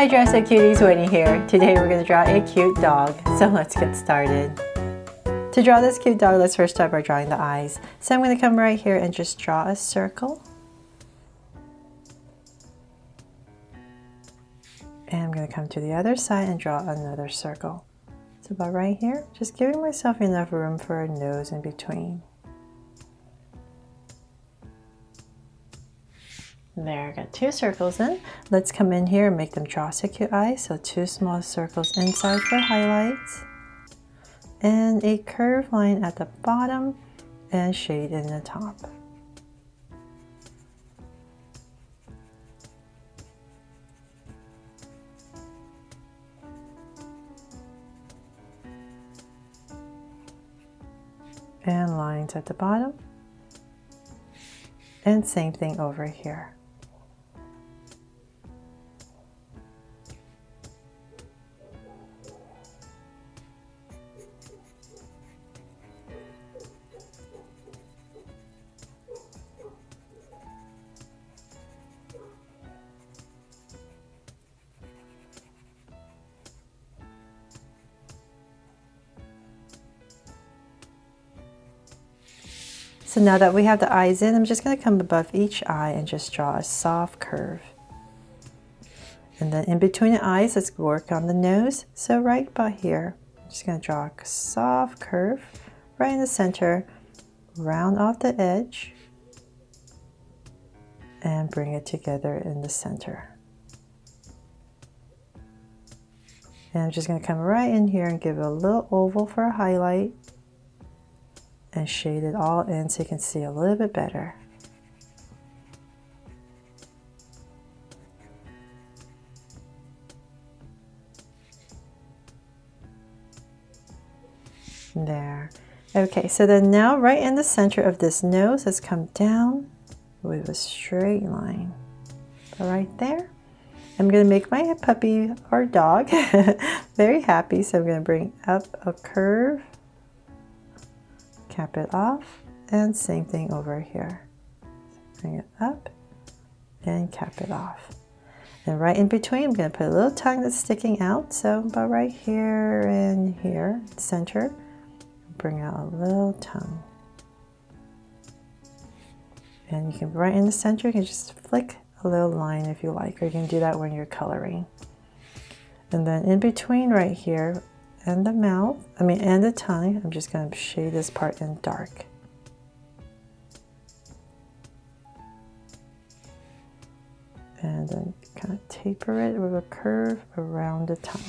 Hi Dress Up Cuties, Winnie here. Today we're going to draw a cute dog, so let's get started. To draw this cute dog, let's first start by drawing the eyes. So I'm going to come right here and just draw a circle. And I'm going to come to the other side and draw another circle. So about right here, just giving myself enough room for a nose in between. There, I got two circles in. Let's come in here and make them draw so cute eyes. So two small circles inside for highlights. And a curved line at the bottom and shade in the top. And lines at the bottom. And same thing over here. So now that we have the eyes in, I'm just going to come above each eye and just draw a soft curve. And then in between the eyes, let's work on the nose. So right about here, I'm just going to draw a soft curve right in the center, round off the edge, and bring it together in the center. And I'm just going to come right in here and give it a little oval for a highlight. And shade it all in so you can see a little bit better. There. Okay, so then now right in the center of this nose, let's come down with a straight line. So right there. I'm going to make my puppy or dog very happy, so I'm going to bring up a curve. Cap it off, and same thing over here. Bring it up and cap it off. And right in between, I'm going to put a little tongue that's sticking out. So about right here and here, center, bring out a little tongue. And you can, right in the center, you can just flick a little line if you like, or you can do that when you're coloring. And then in between right here, and the mouth, and the tongue, I'm just going to shade this part in dark. And then kind of taper it with a curve around the tongue.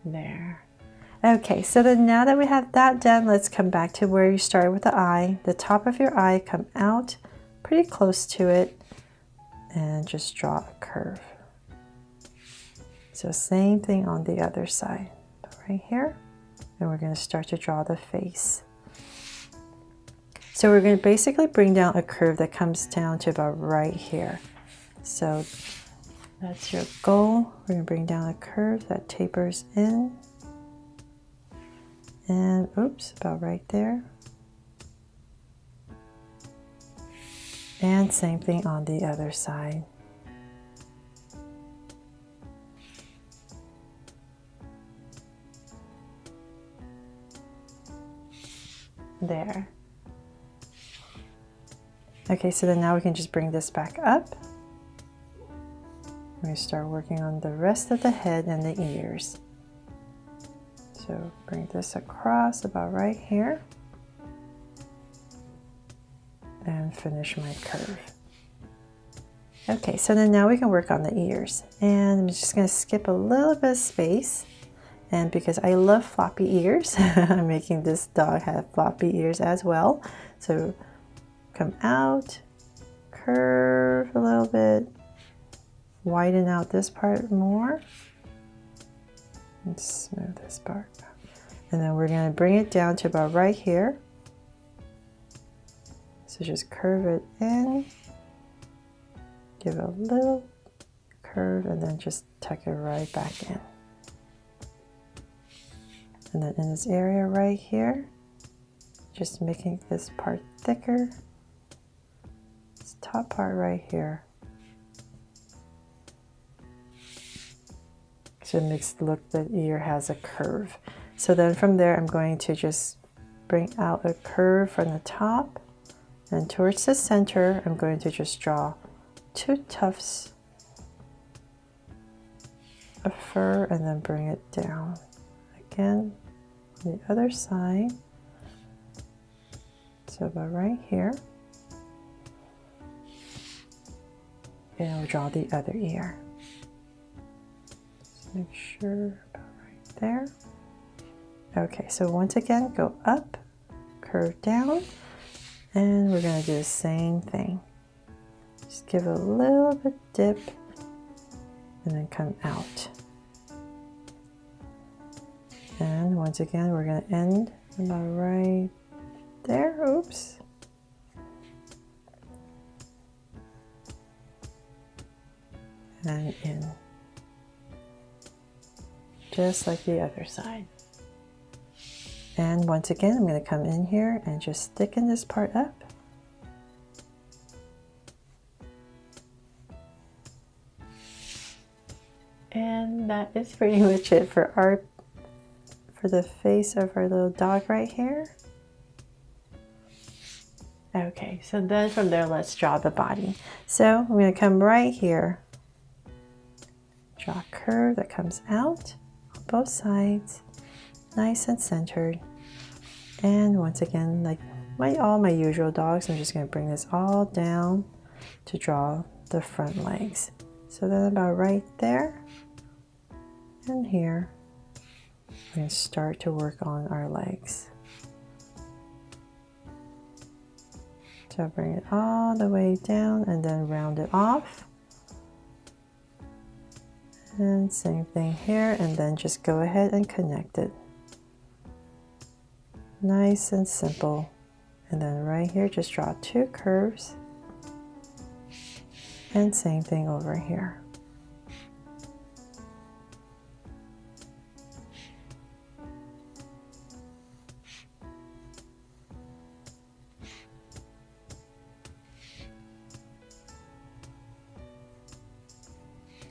There. Okay, so then now that we have that done, let's come back to where you started with the eye. The top of your eye, come out pretty close to it, and just draw a curve. So same thing on the other side, right here, and we're going to start to draw the face. So we're going to basically bring down a curve that comes down to about right here. So that's your goal. We're going to bring down a curve that tapers in, and oops, about right there. And same thing on the other side. There. Okay, so then now we can just bring this back up. We're going to start working on the rest of the head and the ears. So bring this across about right here. And finish my curve. Okay, so then now we can work on the ears. And I'm just going to skip a little bit of space. And because I love floppy ears, I'm making this dog have floppy ears as well. So come out, curve a little bit, widen out this part more, and smooth this part. And then we're going to bring it down to about right here. So just curve it in, give it a little curve, and then just tuck it right back in. And then in this area right here, just making this part thicker. This top part right here. So it makes it look the ear has a curve. So then from there, I'm going to just bring out a curve from the top, and towards the center, I'm going to just draw 2 tufts of fur and then bring it down. Again, on the other side. So about right here. And I'll draw the other ear. Just make sure about right there. Okay, so once again, go up, curve down, and we're going to do the same thing. Just give it a little bit dip and then come out. And once again, we're going to end about right there. Oops. And in. Just like the other side. And once again, I'm going to come in here and just thicken this part up. And that is pretty much it for the face of our little dog right here. Okay, so then from there, let's draw the body. So I'm going to come right here, draw a curve that comes out on both sides, nice and centered. And once again, like all my usual dogs, I'm just going to bring this all down to draw the front legs. So then about right there and here, we're going to start to work on our legs. So bring it all the way down and then round it off. And same thing here, and then just go ahead and connect it. Nice and simple. And then right here, just draw 2 curves. And same thing over here.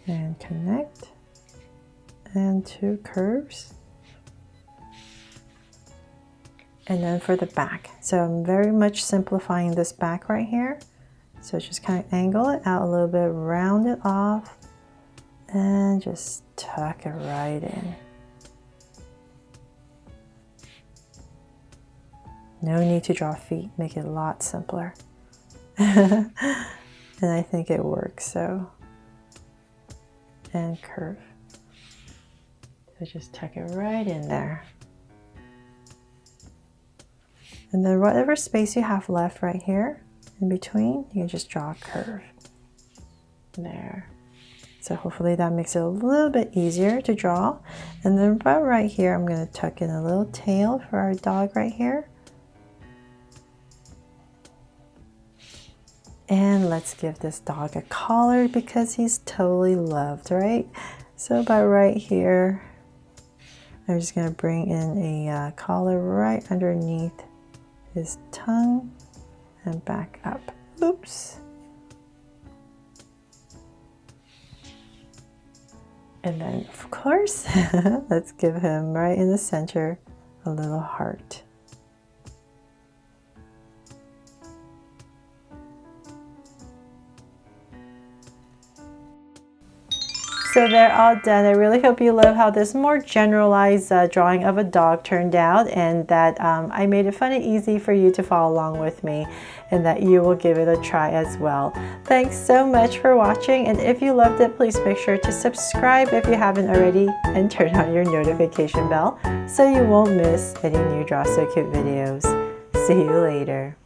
And connect, and 2 curves. And then for the back, so I'm very much simplifying this back right here. So just kind of angle it out a little bit, round it off, and just tuck it right in. No need to draw feet, make it a lot simpler. And I think it works, so. And curve. So just tuck it right in there. And then whatever space you have left right here in between, you can just draw a curve. There. So hopefully that makes it a little bit easier to draw. And then about right here, I'm going to tuck in a little tail for our dog right here. And let's give this dog a collar because he's totally loved, right? So about right here, I'm just going to bring in a collar right underneath his tongue and back up. Oops. And then, of course, let's give him right in the center a little heart. So they're all done. I really hope you love how this more generalized drawing of a dog turned out, and that I made it fun and easy for you to follow along with me, and that you will give it a try as well. Thanks so much for watching, and if you loved it, please make sure to subscribe if you haven't already, and turn on your notification bell so you won't miss any new Draw So Cute videos. See you later.